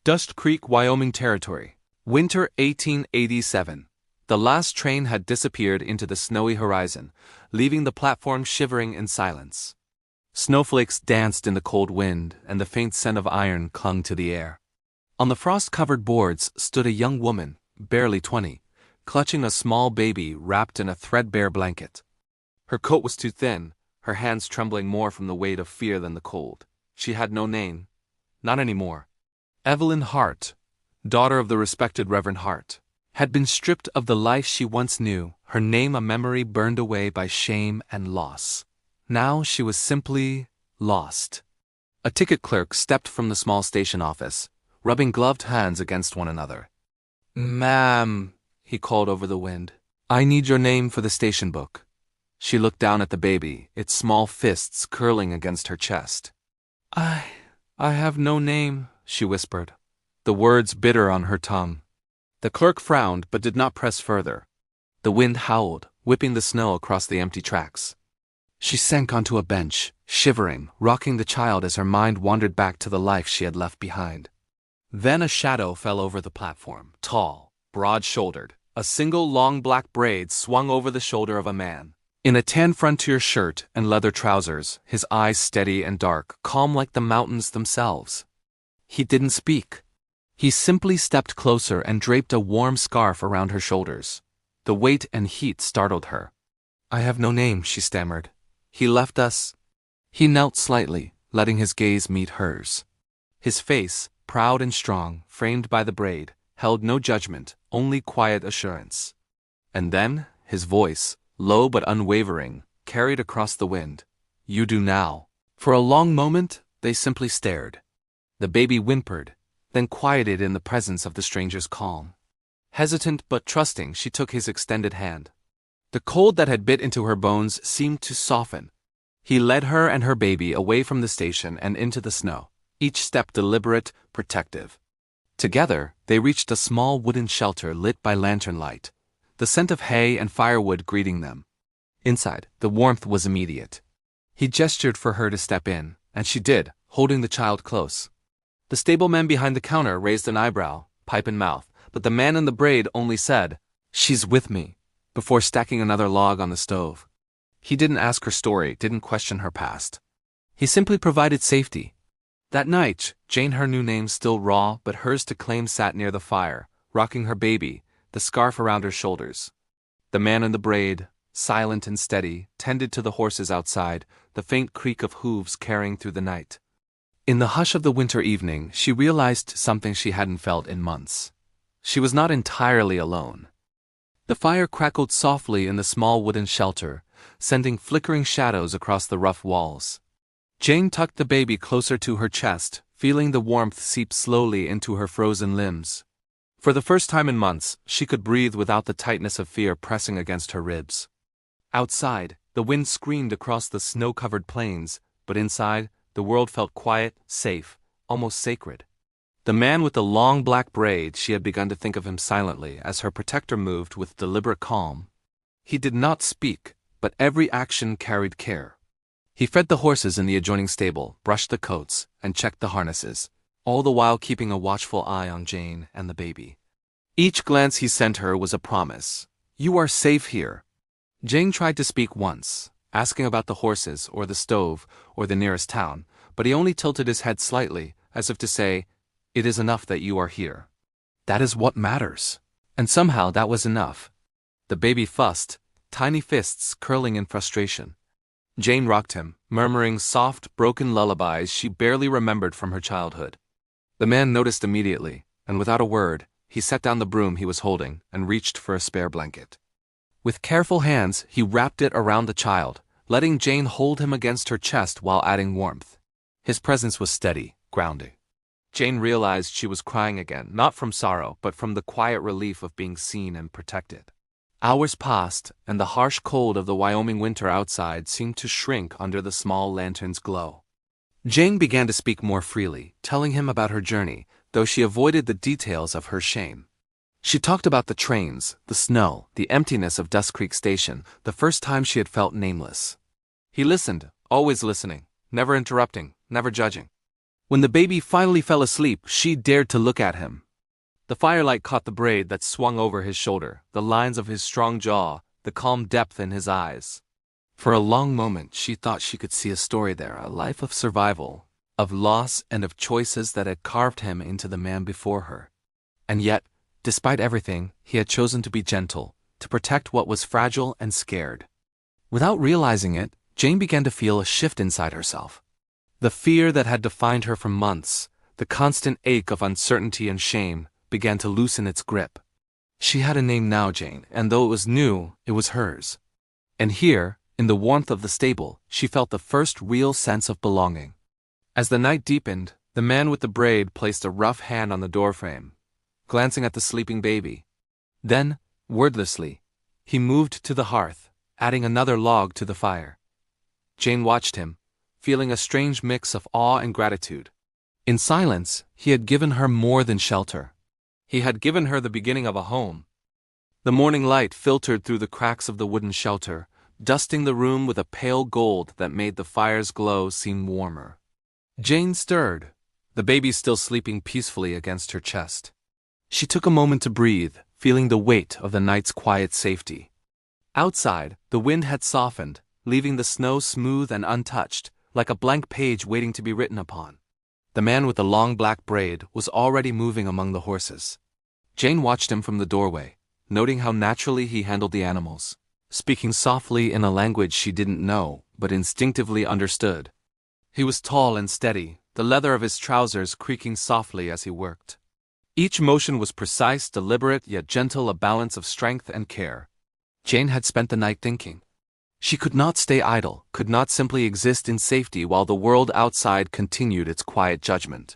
Dust Creek, Wyoming Territory. Winter 1887. The last train had disappeared into the snowy horizon, leaving the platform shivering in silence. Snowflakes danced in the cold wind, and the faint scent of iron clung to the air. On the frost-covered boards stood a young woman, barely 20, clutching a small baby wrapped in a threadbare blanket. Her coat was too thin, her hands trembling more from the weight of fear than the cold. She had no name. Not anymore. Evelyn Hart, daughter of the respected Reverend Hart, had been stripped of the life she once knew, her name a memory burned away by shame and loss. Now she was simply lost. A ticket clerk stepped from the small station office, rubbing gloved hands against one another. "Ma'am," he called over the wind, "I need your name for the station book." She looked down at the baby, its small fists curling against her chest. I have no name," she whispered, the words bitter on her tongue. The clerk frowned but did not press further. The wind howled, whipping the snow across the empty tracks. She sank onto a bench, shivering, rocking the child as her mind wandered back to the life she had left behind. Then a shadow fell over the platform, tall, broad-shouldered. A single long black braid swung over the shoulder of a man. In a tan frontier shirt and leather trousers, his eyes steady and dark, calm like the mountains themselves. He didn't speak. He simply stepped closer and draped a warm scarf around her shoulders. The weight and heat startled her. "I have no name," she stammered. "He left us." He knelt slightly, letting his gaze meet hers. His face, proud and strong, framed by the braid, held no judgment, only quiet assurance. And then, his voice, low but unwavering, carried across the wind. "You do now." For a long moment, they simply stared. The baby whimpered, then quieted in the presence of the stranger's calm. Hesitant but trusting, she took his extended hand. The cold that had bit into her bones seemed to soften. He led her and her baby away from the station and into the snow, each step deliberate, protective. Together, they reached a small wooden shelter lit by lantern light, the scent of hay and firewood greeting them. Inside, the warmth was immediate. He gestured for her to step in, and she did, holding the child close. The stableman behind the counter raised an eyebrow, pipe in mouth, but the man in the braid only said, "She's with me," before stacking another log on the stove. He didn't ask her story, didn't question her past. He simply provided safety. That night, Jane, her new name still raw but hers to claim, sat near the fire, rocking her baby, the scarf around her shoulders. The man in the braid, silent and steady, tended to the horses outside, the faint creak of hooves carrying through the night. In the hush of the winter evening, she realized something she hadn't felt in months. She was not entirely alone. The fire crackled softly in the small wooden shelter, sending flickering shadows across the rough walls. Jane tucked the baby closer to her chest, feeling the warmth seep slowly into her frozen limbs. For the first time in months, she could breathe without the tightness of fear pressing against her ribs. Outside, the wind screamed across the snow-covered plains, but inside, the world felt quiet, safe, almost sacred. The man with the long black braid, she had begun to think of him silently as her protector moved with deliberate calm. He did not speak, but every action carried care. He fed the horses in the adjoining stable, brushed the coats, and checked the harnesses, all the while keeping a watchful eye on Jane and the baby. Each glance he sent her was a promise. "You are safe here." Jane tried to speak once, asking about the horses, or the stove, or the nearest town, but he only tilted his head slightly, as if to say, "It is enough that you are here. That is what matters." And somehow that was enough. The baby fussed, tiny fists curling in frustration. Jane rocked him, murmuring soft, broken lullabies she barely remembered from her childhood. The man noticed immediately, and without a word, he set down the broom he was holding and reached for a spare blanket. With careful hands, he wrapped it around the child, letting Jane hold him against her chest while adding warmth. His presence was steady, grounding. Jane realized she was crying again, not from sorrow, but from the quiet relief of being seen and protected. Hours passed, and the harsh cold of the Wyoming winter outside seemed to shrink under the small lantern's glow. Jane began to speak more freely, telling him about her journey, though she avoided the details of her shame. She talked about the trains, the snow, the emptiness of Dust Creek Station, the first time she had felt nameless. He listened, always listening, never interrupting, never judging. When the baby finally fell asleep, she dared to look at him. The firelight caught the braid that swung over his shoulder, the lines of his strong jaw, the calm depth in his eyes. For a long moment she thought she could see a story there, a life of survival, of loss and of choices that had carved him into the man before her. And yet, despite everything, he had chosen to be gentle, to protect what was fragile and scared. Without realizing it, Jane began to feel a shift inside herself. The fear that had defined her for months, the constant ache of uncertainty and shame, began to loosen its grip. She had a name now, Jane, and though it was new, it was hers. And here, in the warmth of the stable, she felt the first real sense of belonging. As the night deepened, the man with the braid placed a rough hand on the doorframe, glancing at the sleeping baby. Then, wordlessly, he moved to the hearth, adding another log to the fire. Jane watched him, feeling a strange mix of awe and gratitude. In silence, he had given her more than shelter. He had given her the beginning of a home. The morning light filtered through the cracks of the wooden shelter, dusting the room with a pale gold that made the fire's glow seem warmer. Jane stirred, the baby still sleeping peacefully against her chest. She took a moment to breathe, feeling the weight of the night's quiet safety. Outside, the wind had softened, leaving the snow smooth and untouched, like a blank page waiting to be written upon. The man with the long black braid was already moving among the horses. Jane watched him from the doorway, noting how naturally he handled the animals, speaking softly in a language she didn't know, but instinctively understood. He was tall and steady, the leather of his trousers creaking softly as he worked. Each motion was precise, deliberate, yet gentle, a balance of strength and care. Jane had spent the night thinking. She could not stay idle, could not simply exist in safety while the world outside continued its quiet judgment.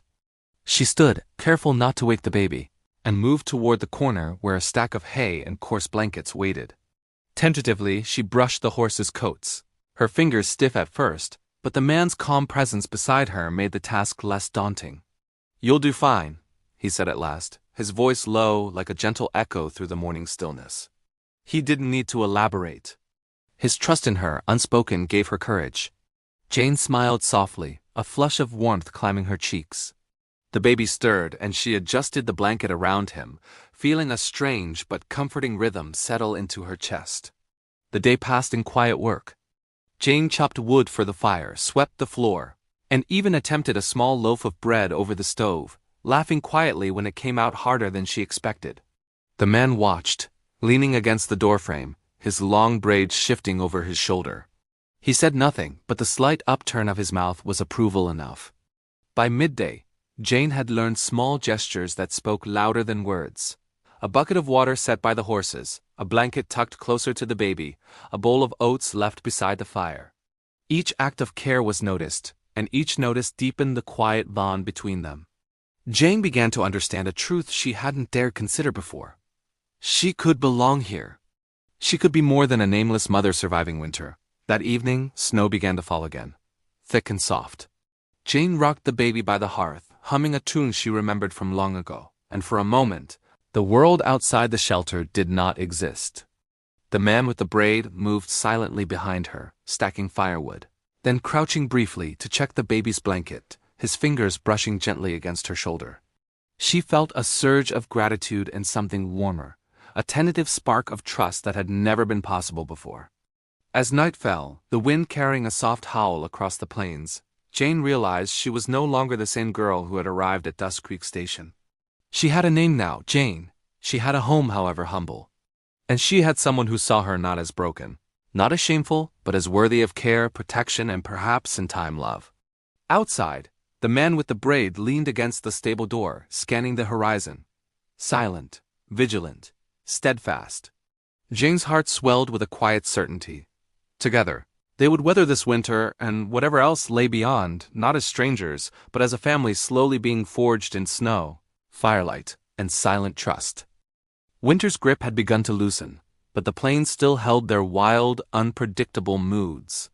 She stood, careful not to wake the baby, and moved toward the corner where a stack of hay and coarse blankets waited. Tentatively, she brushed the horses' coats, her fingers stiff at first, but the man's calm presence beside her made the task less daunting. "You'll do fine," he said at last, his voice low like a gentle echo through the morning stillness. He didn't need to elaborate. His trust in her, unspoken, gave her courage. Jane smiled softly, a flush of warmth climbing her cheeks. The baby stirred, and she adjusted the blanket around him, feeling a strange but comforting rhythm settle into her chest. The day passed in quiet work. Jane chopped wood for the fire, swept the floor, and even attempted a small loaf of bread over the stove, laughing quietly when it came out harder than she expected. The man watched, leaning against the doorframe, his long braids shifting over his shoulder. He said nothing, but the slight upturn of his mouth was approval enough. By midday, Jane had learned small gestures that spoke louder than words. A bucket of water set by the horses, a blanket tucked closer to the baby, a bowl of oats left beside the fire. Each act of care was noticed, and each notice deepened the quiet bond between them. Jane began to understand a truth she hadn't dared consider before. She could belong here. She could be more than a nameless mother surviving winter. That evening, snow began to fall again, thick and soft. Jane rocked the baby by the hearth, humming a tune she remembered from long ago, and for a moment, the world outside the shelter did not exist. The man with the braid moved silently behind her, stacking firewood, then crouching briefly to check the baby's blanket, his fingers brushing gently against her shoulder. She felt a surge of gratitude and something warmer, a tentative spark of trust that had never been possible before. As night fell, the wind carrying a soft howl across the plains, Jane realized she was no longer the same girl who had arrived at Dust Creek Station. She had a name now, Jane. She had a home, however humble. And she had someone who saw her not as broken, not as shameful, but as worthy of care, protection, and perhaps, in time, love. Outside, the man with the braid leaned against the stable door, scanning the horizon. Silent, vigilant, steadfast. Jane's heart swelled with a quiet certainty. Together, they would weather this winter and whatever else lay beyond, not as strangers, but as a family slowly being forged in snow, firelight, and silent trust. Winter's grip had begun to loosen, but the plains still held their wild, unpredictable moods.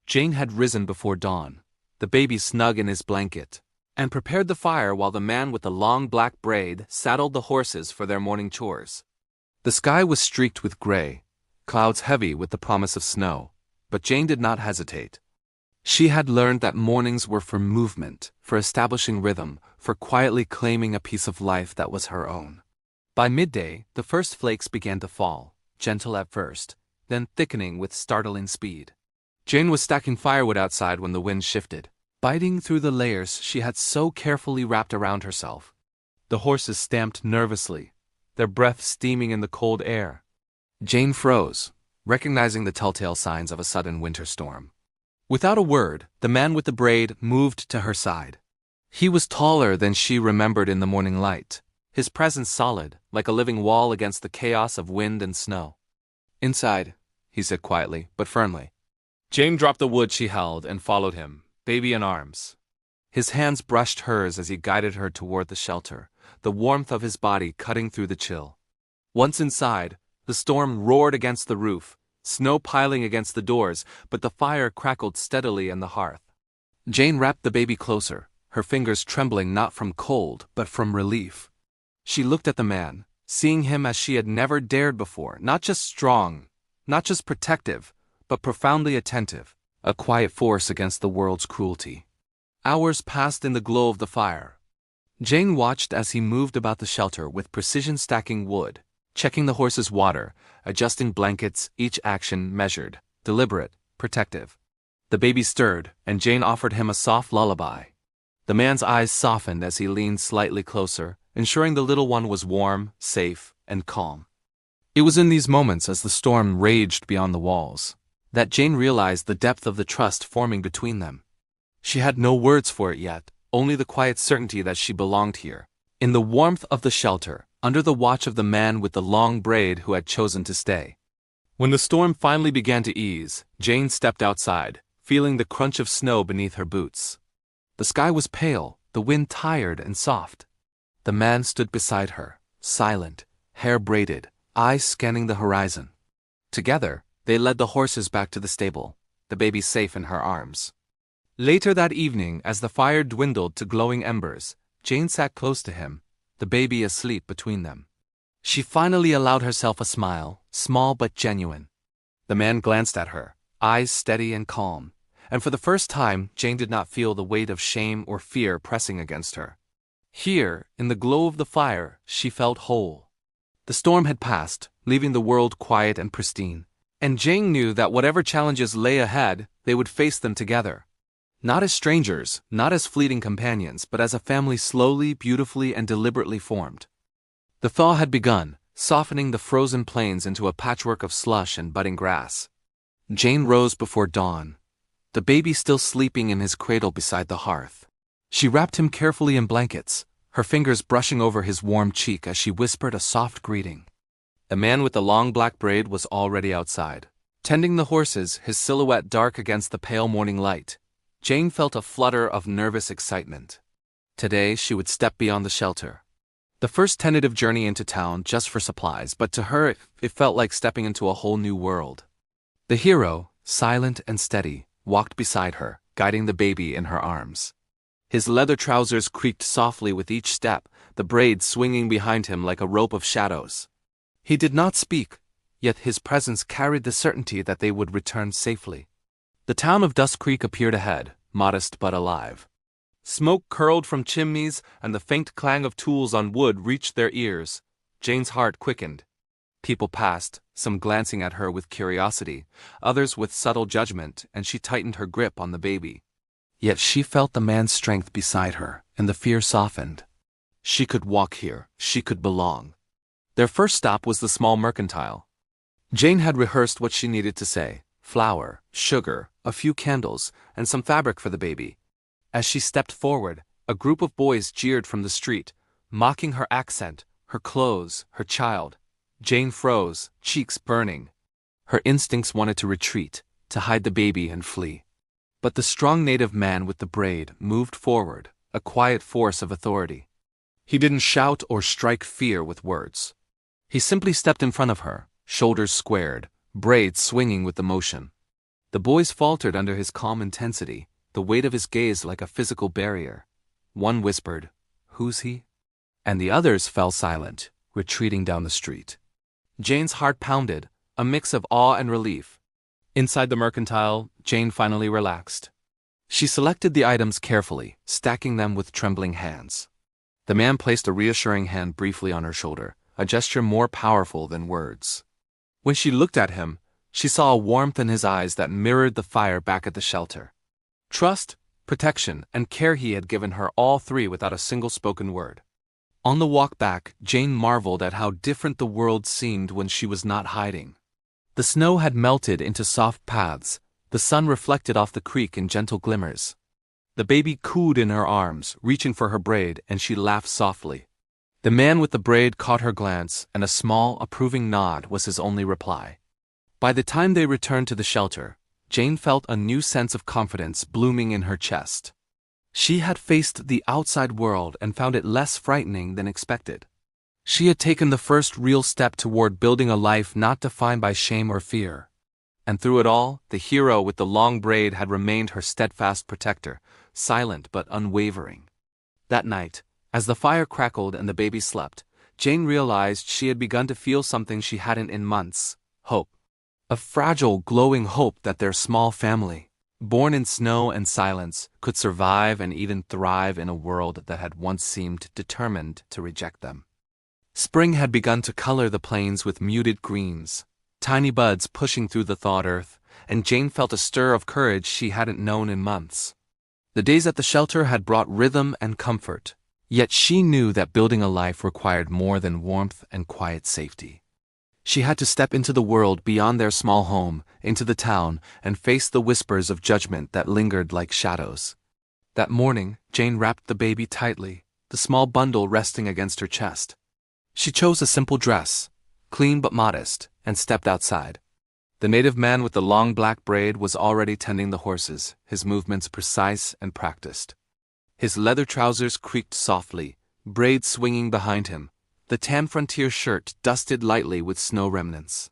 Jane had risen before dawn, the baby snug in his blanket, and prepared the fire while the man with the long black braid saddled the horses for their morning chores. The sky was streaked with gray, clouds heavy with the promise of snow, but Jane did not hesitate. She had learned that mornings were for movement, for establishing rhythm, for quietly claiming a piece of life that was her own. By midday, the first flakes began to fall, gentle at first, then thickening with startling speed. Jane was stacking firewood outside when the wind shifted, biting through the layers she had so carefully wrapped around herself. The horses stamped nervously, their breath steaming in the cold air. Jane froze, recognizing the telltale signs of a sudden winter storm. Without a word, the man with the braid moved to her side. He was taller than she remembered in the morning light, his presence solid, like a living wall against the chaos of wind and snow. "Inside," he said quietly, but firmly. Jane dropped the wood she held and followed him, baby in arms. His hands brushed hers as he guided her toward the shelter, the warmth of his body cutting through the chill. Once inside, the storm roared against the roof, snow piling against the doors, but the fire crackled steadily in the hearth. Jane wrapped the baby closer, her fingers trembling not from cold but from relief. She looked at the man, seeing him as she had never dared before, not just strong, not just protective, but profoundly attentive, a quiet force against the world's cruelty. Hours passed in the glow of the fire. Jane watched as he moved about the shelter with precision, stacking wood, checking the horses' water, adjusting blankets, each action measured, deliberate, protective. The baby stirred, and Jane offered him a soft lullaby. The man's eyes softened as he leaned slightly closer, ensuring the little one was warm, safe, and calm. It was in these moments, as the storm raged beyond the walls, that Jane realized the depth of the trust forming between them. She had no words for it yet, only the quiet certainty that she belonged here, in the warmth of the shelter, under the watch of the man with the long braid who had chosen to stay. When the storm finally began to ease, Jane stepped outside, feeling the crunch of snow beneath her boots. The sky was pale, the wind tired and soft. The man stood beside her, silent, hair braided, eyes scanning the horizon. Together, they led the horses back to the stable, the baby safe in her arms. Later that evening, as the fire dwindled to glowing embers, Jane sat close to him, the baby asleep between them. She finally allowed herself a smile, small but genuine. The man glanced at her, eyes steady and calm, and for the first time Jane did not feel the weight of shame or fear pressing against her. Here, in the glow of the fire, she felt whole. The storm had passed, leaving the world quiet and pristine, and Jane knew that whatever challenges lay ahead, they would face them together. Not as strangers, not as fleeting companions, but as a family slowly, beautifully, and deliberately formed. The thaw had begun, softening the frozen plains into a patchwork of slush and budding grass. Jane rose before dawn, the baby still sleeping in his cradle beside the hearth. She wrapped him carefully in blankets, her fingers brushing over his warm cheek as she whispered a soft greeting. The man with the long black braid was already outside, tending the horses, his silhouette dark against the pale morning light. Jane felt a flutter of nervous excitement. Today she would step beyond the shelter. The first tentative journey into town just for supplies, but to her it felt like stepping into a whole new world. The hero, silent and steady, walked beside her, guiding the baby in her arms. His leather trousers creaked softly with each step, the braid swinging behind him like a rope of shadows. He did not speak, yet his presence carried the certainty that they would return safely. The town of Dust Creek appeared ahead, modest but alive. Smoke curled from chimneys, and the faint clang of tools on wood reached their ears. Jane's heart quickened. People passed, some glancing at her with curiosity, others with subtle judgment, and she tightened her grip on the baby. Yet she felt the man's strength beside her, and the fear softened. She could walk here, she could belong. Their first stop was the small mercantile. Jane had rehearsed what she needed to say: flour, sugar, a few candles, and some fabric for the baby. As she stepped forward, a group of boys jeered from the street, mocking her accent, her clothes, her child. Jane froze, cheeks burning. Her instincts wanted to retreat, to hide the baby and flee. But the strong native man with the braid moved forward, a quiet force of authority. He didn't shout or strike fear with words. He simply stepped in front of her, shoulders squared, braids swinging with the motion. The boys faltered under his calm intensity, the weight of his gaze like a physical barrier. One whispered, "Who's he?" And the others fell silent, retreating down the street. Jane's heart pounded, a mix of awe and relief. Inside the mercantile, Jane finally relaxed. She selected the items carefully, stacking them with trembling hands. The man placed a reassuring hand briefly on her shoulder, a gesture more powerful than words. When she looked at him, she saw a warmth in his eyes that mirrored the fire back at the shelter. Trust, protection, and care he had given her, all three without a single spoken word. On the walk back, Jane marveled at how different the world seemed when she was not hiding. The snow had melted into soft paths, the sun reflected off the creek in gentle glimmers. The baby cooed in her arms, reaching for her braid, and she laughed softly. The man with the braid caught her glance, and a small, approving nod was his only reply. By the time they returned to the shelter, Jane felt a new sense of confidence blooming in her chest. She had faced the outside world and found it less frightening than expected. She had taken the first real step toward building a life not defined by shame or fear. And through it all, the hero with the long braid had remained her steadfast protector, silent but unwavering. That night, as the fire crackled and the baby slept, Jane realized she had begun to feel something she hadn't in months: hope. A fragile, glowing hope that their small family, born in snow and silence, could survive and even thrive in a world that had once seemed determined to reject them. Spring had begun to color the plains with muted greens, tiny buds pushing through the thawed earth, and Jane felt a stir of courage she hadn't known in months. The days at the shelter had brought rhythm and comfort, yet she knew that building a life required more than warmth and quiet safety. She had to step into the world beyond their small home, into the town, and face the whispers of judgment that lingered like shadows. That morning, Jane wrapped the baby tightly, the small bundle resting against her chest. She chose a simple dress, clean but modest, and stepped outside. The native man with the long black braid was already tending the horses, his movements precise and practiced. His leather trousers creaked softly, braids swinging behind him, the tan frontier shirt dusted lightly with snow remnants.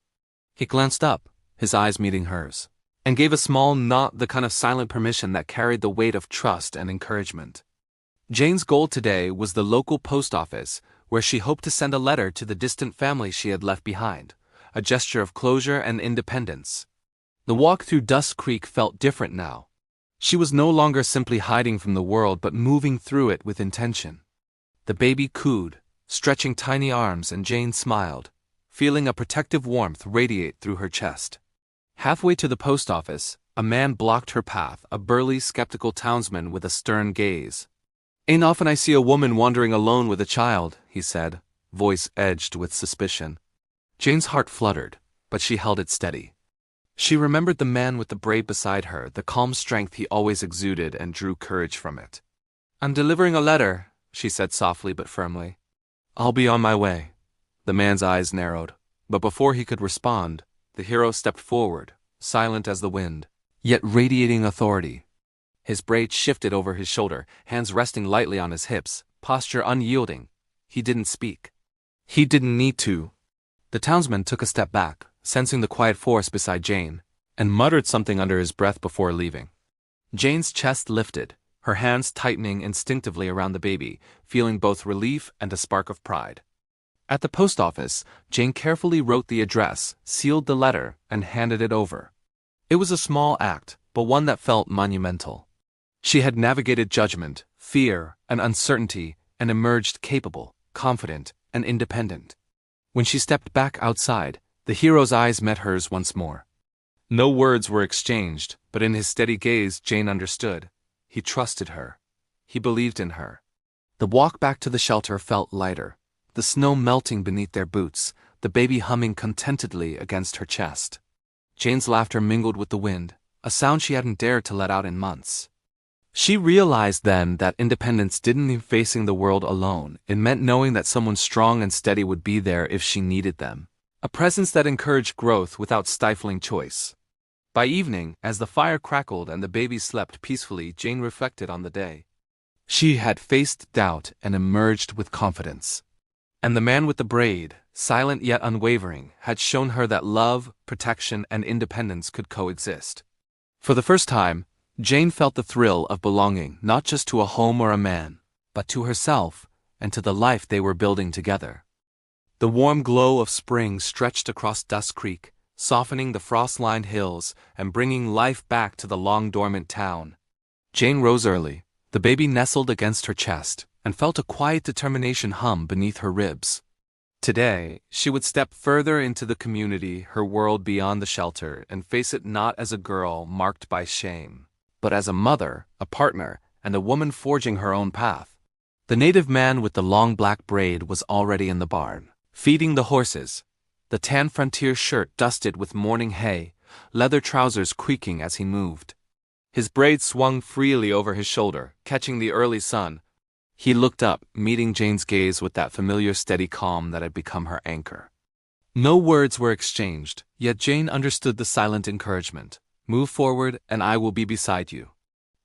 He glanced up, his eyes meeting hers, and gave a small nod, the kind of silent permission that carried the weight of trust and encouragement. Jane's goal today was the local post office, where she hoped to send a letter to the distant family she had left behind, a gesture of closure and independence. The walk through Dust Creek felt different now. She was no longer simply hiding from the world but moving through it with intention. The baby cooed, stretching tiny arms, and Jane smiled, feeling a protective warmth radiate through her chest. Halfway to the post office, a man blocked her path, a burly, skeptical townsman with a stern gaze. "Ain't often I see a woman wandering alone with a child," he said, voice edged with suspicion. Jane's heart fluttered, but she held it steady. She remembered the man with the braid beside her, the calm strength he always exuded, and drew courage from it. "I'm delivering a letter," she said softly but firmly. "I'll be on my way." The man's eyes narrowed, but before he could respond, the hero stepped forward, silent as the wind, yet radiating authority. His braid shifted over his shoulder, hands resting lightly on his hips, posture unyielding. He didn't speak. He didn't need to. The townsman took a step back, sensing the quiet force beside Jane, and muttered something under his breath before leaving. Jane's chest lifted, her hands tightening instinctively around the baby, feeling both relief and a spark of pride. At the post office, Jane carefully wrote the address, sealed the letter, and handed it over. It was a small act, but one that felt monumental. She had navigated judgment, fear, and uncertainty, and emerged capable, confident, and independent. When she stepped back outside, the hero's eyes met hers once more. No words were exchanged, but in his steady gaze Jane understood. He trusted her. He believed in her. The walk back to the shelter felt lighter, the snow melting beneath their boots, the baby humming contentedly against her chest. Jane's laughter mingled with the wind, a sound she hadn't dared to let out in months. She realized then that independence didn't mean facing the world alone. It meant knowing that someone strong and steady would be there if she needed them. A presence that encouraged growth without stifling choice. By evening, as the fire crackled and the baby slept peacefully, Jane reflected on the day. She had faced doubt and emerged with confidence. And the man with the braid, silent yet unwavering, had shown her that love, protection, and independence could coexist. For the first time, Jane felt the thrill of belonging not just to a home or a man, but to herself and to the life they were building together. The warm glow of spring stretched across Dust Creek, softening the frost-lined hills and bringing life back to the long-dormant town. Jane rose early. The baby nestled against her chest and felt a quiet determination hum beneath her ribs. Today, she would step further into the community, her world beyond the shelter, and face it not as a girl marked by shame, but as a mother, a partner, and a woman forging her own path. The native man with the long black braid was already in the barn, feeding the horses, the tan frontier shirt dusted with morning hay, leather trousers creaking as he moved. His braid swung freely over his shoulder, catching the early sun. He looked up, meeting Jane's gaze with that familiar steady calm that had become her anchor. No words were exchanged, yet Jane understood the silent encouragement. Move forward, and I will be beside you.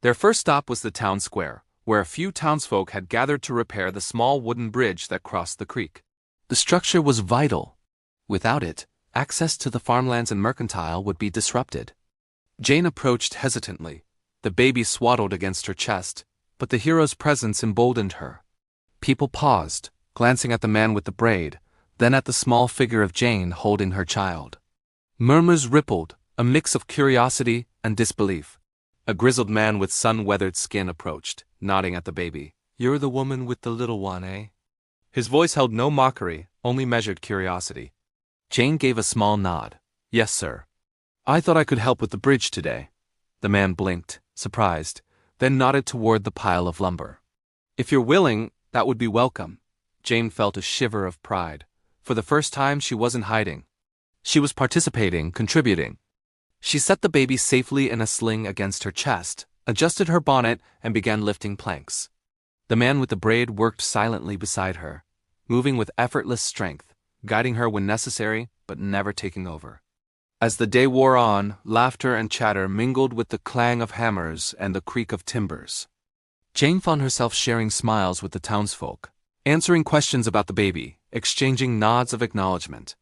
Their first stop was the town square, where a few townsfolk had gathered to repair the small wooden bridge that crossed the creek. The structure was vital. Without it, access to the farmlands and mercantile would be disrupted. Jane approached hesitantly, the baby swaddled against her chest, but the hero's presence emboldened her. People paused, glancing at the man with the braid, then at the small figure of Jane holding her child. Murmurs rippled, a mix of curiosity and disbelief. A grizzled man with sun-weathered skin approached, nodding at the baby. "You're the woman with the little one, eh?" His voice held no mockery, only measured curiosity. Jane gave a small nod. "Yes, sir. I thought I could help with the bridge today." The man blinked, surprised, then nodded toward the pile of lumber. "If you're willing, that would be welcome." Jane felt a shiver of pride. For the first time, she wasn't hiding. She was participating, contributing. She set the baby safely in a sling against her chest, adjusted her bonnet, and began lifting planks. The man with the braid worked silently beside her, moving with effortless strength, guiding her when necessary, but never taking over. As the day wore on, laughter and chatter mingled with the clang of hammers and the creak of timbers. Jane found herself sharing smiles with the townsfolk, answering questions about the baby, exchanging nods of acknowledgement.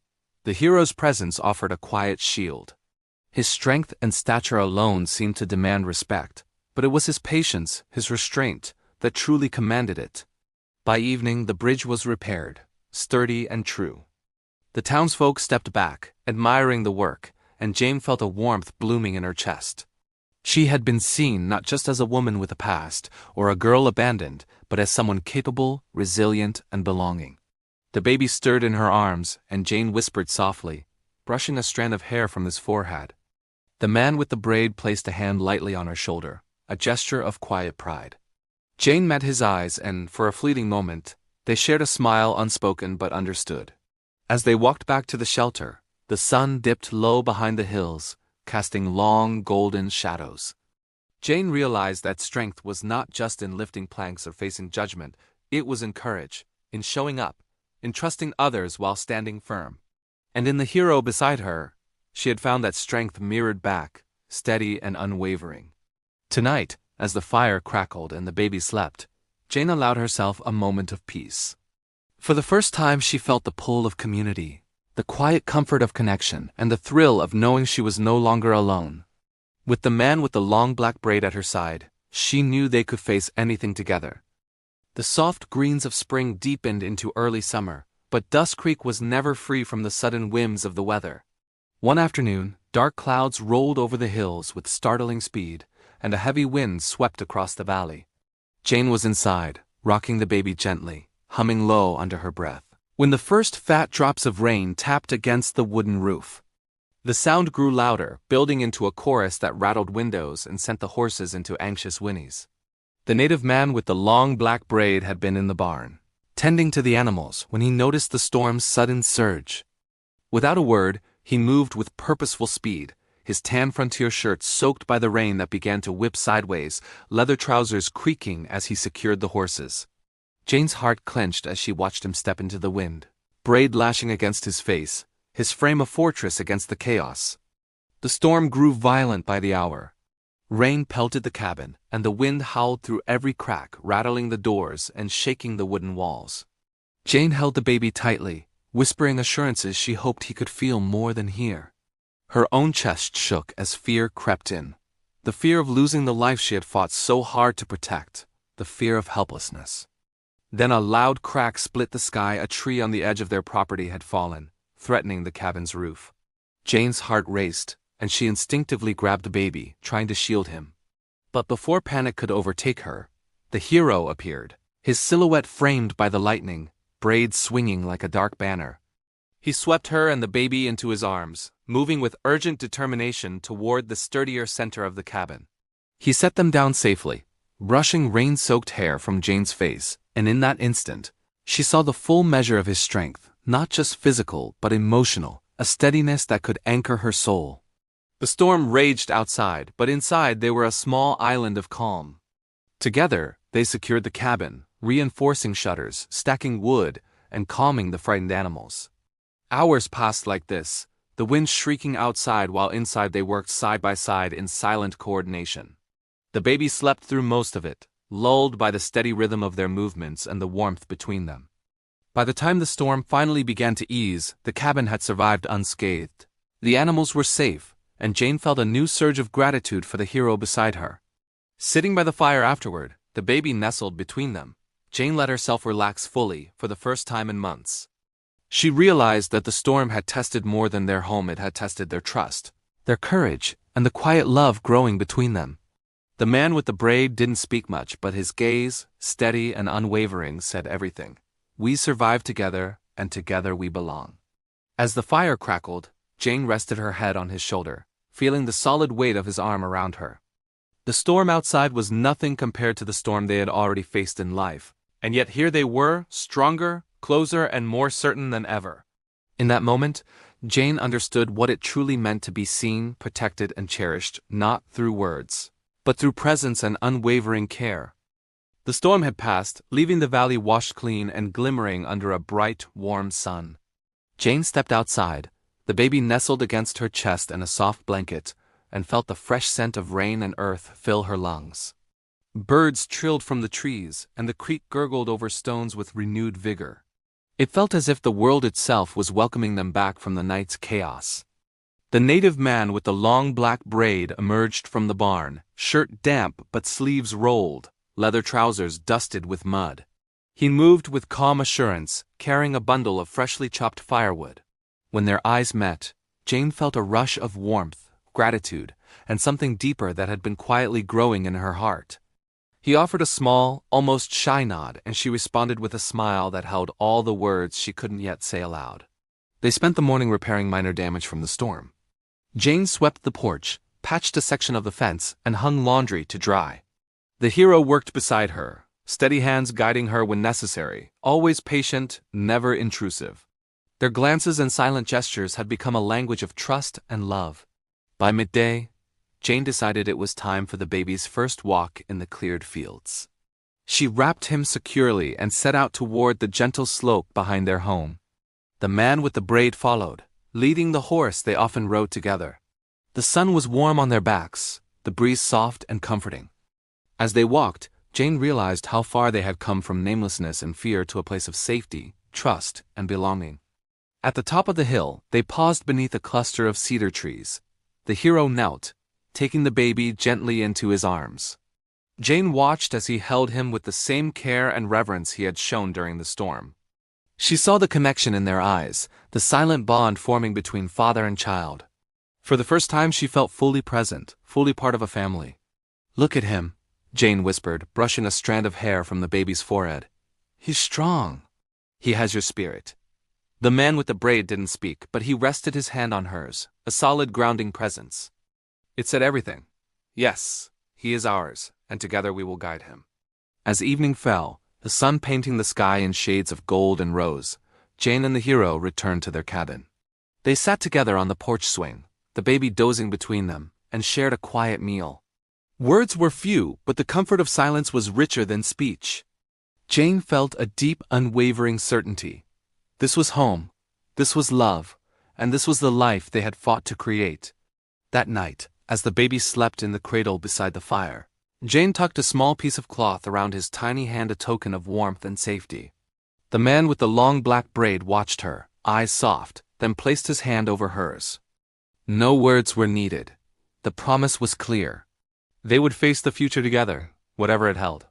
The hero's presence offered a quiet shield. His strength and stature alone seemed to demand respect, but it was his patience, his restraint, that truly commanded it. By evening, the bridge was repaired, sturdy and true. The townsfolk stepped back, admiring the work, and Jane felt a warmth blooming in her chest. She had been seen not just as a woman with a past, or a girl abandoned, but as someone capable, resilient, and belonging. The baby stirred in her arms, and Jane whispered softly, brushing a strand of hair from his forehead. The man with the braid placed a hand lightly on her shoulder, a gesture of quiet pride. Jane met his eyes, and, for a fleeting moment, they shared a smile unspoken but understood. As they walked back to the shelter, the sun dipped low behind the hills, casting long, golden shadows. Jane realized that strength was not just in lifting planks or facing judgment, it was in courage, in showing up, in trusting others while standing firm. And in the hero beside her, she had found that strength mirrored back, steady and unwavering. Tonight, as the fire crackled and the baby slept, Jane allowed herself a moment of peace. For the first time, she felt the pull of community, the quiet comfort of connection, and the thrill of knowing she was no longer alone. With the man with the long black braid at her side, she knew they could face anything together. The soft greens of spring deepened into early summer, but Dust Creek was never free from the sudden whims of the weather. One afternoon, dark clouds rolled over the hills with startling speed, and a heavy wind swept across the valley. Jane was inside, rocking the baby gently, humming low under her breath, when the first fat drops of rain tapped against the wooden roof. The sound grew louder, building into a chorus that rattled windows and sent the horses into anxious whinnies. The native man with the long black braid had been in the barn, tending to the animals, when he noticed the storm's sudden surge. Without a word, he moved with purposeful speed, his tan frontier shirt soaked by the rain that began to whip sideways, leather trousers creaking as he secured the horses. Jane's heart clenched as she watched him step into the wind, braid lashing against his face, his frame a fortress against the chaos. The storm grew violent by the hour. Rain pelted the cabin, and the wind howled through every crack, rattling the doors and shaking the wooden walls. Jane held the baby tightly, whispering assurances she hoped he could feel more than hear. Her own chest shook as fear crept in, the fear of losing the life she had fought so hard to protect, the fear of helplessness. Then a loud crack split the sky. A tree on the edge of their property had fallen, threatening the cabin's roof. Jane's heart raced, and she instinctively grabbed the baby, trying to shield him. But before panic could overtake her, the hero appeared, his silhouette framed by the lightning, braids swinging like a dark banner. He swept her and the baby into his arms, moving with urgent determination toward the sturdier center of the cabin. He set them down safely, brushing rain-soaked hair from Jane's face, and in that instant, she saw the full measure of his strength, not just physical but emotional, a steadiness that could anchor her soul. The storm raged outside, but inside they were a small island of calm. Together, they secured the cabin, reinforcing shutters, stacking wood, and calming the frightened animals. Hours passed like this, the wind shrieking outside while inside they worked side by side in silent coordination. The baby slept through most of it, lulled by the steady rhythm of their movements and the warmth between them. By the time the storm finally began to ease, the cabin had survived unscathed. The animals were safe, and Jane felt a new surge of gratitude for the hero beside her. Sitting by the fire afterward, the baby nestled between them. Jane let herself relax fully for the first time in months. She realized that the storm had tested more than their home, it had tested their trust, their courage, and the quiet love growing between them. The man with the braid didn't speak much, but his gaze, steady and unwavering, said everything. We survive together, and together we belong. As the fire crackled, Jane rested her head on his shoulder, feeling the solid weight of his arm around her. The storm outside was nothing compared to the storm they had already faced in life, and yet here they were, stronger, closer, and more certain than ever. In that moment, Jane understood what it truly meant to be seen, protected, and cherished, not through words, but through presence and unwavering care. The storm had passed, leaving the valley washed clean and glimmering under a bright, warm sun. Jane stepped outside, the baby nestled against her chest in a soft blanket, and felt the fresh scent of rain and earth fill her lungs. Birds trilled from the trees, and the creek gurgled over stones with renewed vigor. It felt as if the world itself was welcoming them back from the night's chaos. The native man with the long black braid emerged from the barn, shirt damp but sleeves rolled, leather trousers dusted with mud. He moved with calm assurance, carrying a bundle of freshly chopped firewood. When their eyes met, Jane felt a rush of warmth, gratitude, and something deeper that had been quietly growing in her heart. He offered a small, almost shy nod, and she responded with a smile that held all the words she couldn't yet say aloud. They spent the morning repairing minor damage from the storm. Jane swept the porch, patched a section of the fence, and hung laundry to dry. The hero worked beside her, steady hands guiding her when necessary, always patient, never intrusive. Their glances and silent gestures had become a language of trust and love. By midday, Jane decided it was time for the baby's first walk in the cleared fields. She wrapped him securely and set out toward the gentle slope behind their home. The man with the braid followed, leading the horse they often rode together. The sun was warm on their backs, the breeze soft and comforting. As they walked, Jane realized how far they had come from namelessness and fear to a place of safety, trust, and belonging. At the top of the hill, they paused beneath a cluster of cedar trees. The hero knelt, taking the baby gently into his arms. Jane watched as he held him with the same care and reverence he had shown during the storm. She saw the connection in their eyes, the silent bond forming between father and child. For the first time she felt fully present, fully part of a family. Look at him, Jane whispered, brushing a strand of hair from the baby's forehead. He's strong. He has your spirit. The man with the braid didn't speak, but he rested his hand on hers, a solid grounding presence. It said everything. Yes, he is ours, and together we will guide him. As evening fell, the sun painting the sky in shades of gold and rose, Jane and the hero returned to their cabin. They sat together on the porch swing, the baby dozing between them, and shared a quiet meal. Words were few, but the comfort of silence was richer than speech. Jane felt a deep, unwavering certainty. This was home, this was love, and this was the life they had fought to create. That night, as the baby slept in the cradle beside the fire, Jane tucked a small piece of cloth around his tiny hand, a token of warmth and safety. The man with the long black braid watched her, eyes soft, then placed his hand over hers. No words were needed. The promise was clear. They would face the future together, whatever it held.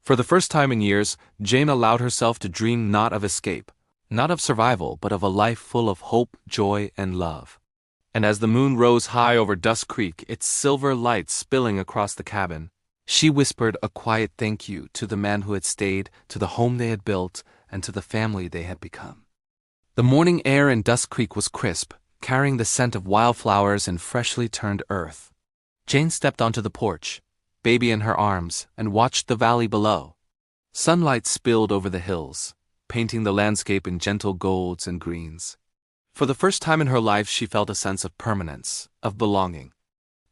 For the first time in years, Jane allowed herself to dream not of escape, not of survival, but of a life full of hope, joy, and love. And as the moon rose high over Dust Creek, its silver light spilling across the cabin, She whispered a quiet thank you to the man who had stayed, to the home they had built, and to the family they had become. The morning air in Dust Creek was crisp, carrying the scent of wildflowers and freshly turned earth. Jane stepped onto the porch, baby in her arms, and watched the valley below. Sunlight spilled over the hills, painting the landscape in gentle golds and greens. For the first time in her life she felt a sense of permanence, of belonging.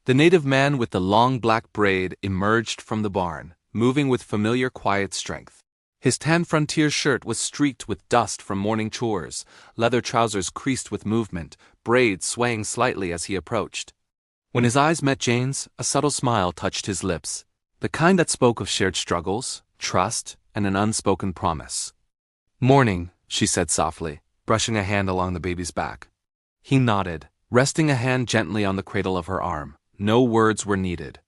The native man with the long black braid emerged from the barn, moving with familiar quiet strength. His tan frontier shirt was streaked with dust from morning chores, leather trousers creased with movement, braids swaying slightly as he approached. When his eyes met Jane's, a subtle smile touched his lips, the kind that spoke of shared struggles, trust, and an unspoken promise. "Morning," she said softly, brushing a hand along the baby's back. He nodded, resting a hand gently on the cradle of her arm. No words were needed.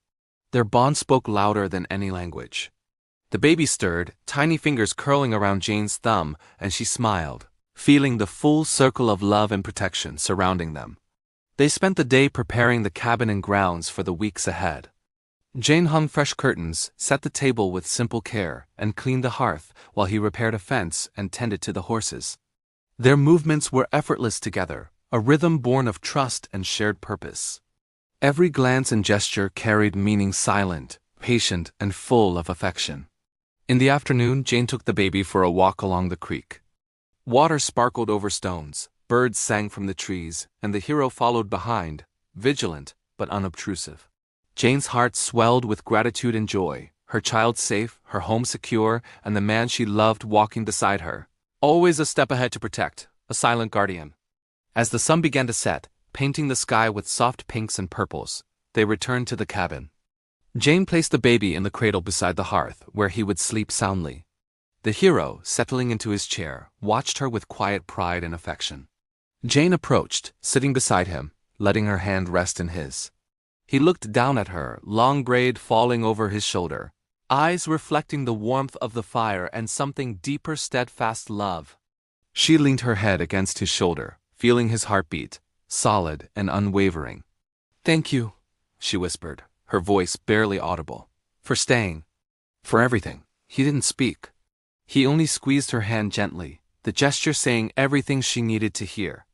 Their bond spoke louder than any language. The baby stirred, tiny fingers curling around Jane's thumb, and she smiled, feeling the full circle of love and protection surrounding them. They spent the day preparing the cabin and grounds for the weeks ahead. Jane hung fresh curtains, set the table with simple care, and cleaned the hearth while he repaired a fence and tended to the horses. Their movements were effortless together, a rhythm born of trust and shared purpose. Every glance and gesture carried meaning, silent, patient, and full of affection. In the afternoon, Jane took the baby for a walk along the creek. Water sparkled over stones, birds sang from the trees, and the hero followed behind, vigilant but unobtrusive. Jane's heart swelled with gratitude and joy, her child safe, her home secure, and the man she loved walking beside her. Always a step ahead to protect, a silent guardian. As the sun began to set, painting the sky with soft pinks and purples, they returned to the cabin. Jane placed the baby in the cradle beside the hearth, where he would sleep soundly. The hero, settling into his chair, watched her with quiet pride and affection. Jane approached, sitting beside him, letting her hand rest in his. He looked down at her, long braid falling over his shoulder, eyes reflecting the warmth of the fire and something deeper, steadfast love. She leaned her head against his shoulder, feeling his heartbeat, solid and unwavering. "Thank you," she whispered, her voice barely audible. "For staying. For everything." He didn't speak. He only squeezed her hand gently, the gesture saying everything she needed to hear.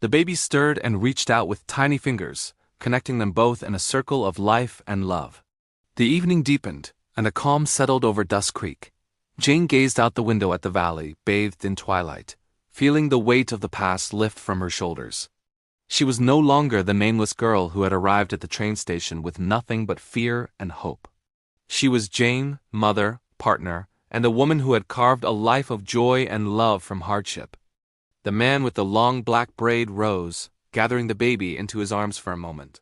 The baby stirred and reached out with tiny fingers, connecting them both in a circle of life and love. The evening deepened, and a calm settled over Dust Creek. Jane gazed out the window at the valley, bathed in twilight, feeling the weight of the past lift from her shoulders. She was no longer the nameless girl who had arrived at the train station with nothing but fear and hope. She was Jane, mother, partner, and a woman who had carved a life of joy and love from hardship. The man with the long black braid rose, gathering the baby into his arms for a moment.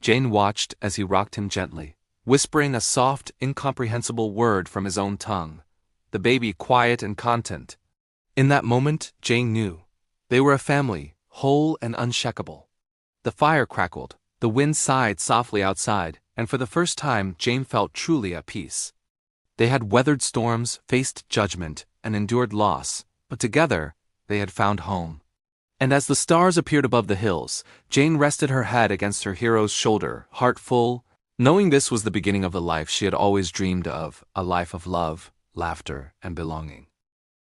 Jane watched as he rocked him gently, whispering a soft, incomprehensible word from his own tongue, the baby quiet and content. In that moment, Jane knew. They were a family, whole and unshakable. The fire crackled, the wind sighed softly outside, and for the first time Jane felt truly at peace. They had weathered storms, faced judgment, and endured loss, but together they had found home. And as the stars appeared above the hills, Jane rested her head against her hero's shoulder, heart full, knowing this was the beginning of the life she had always dreamed of, a life of love, laughter, and belonging.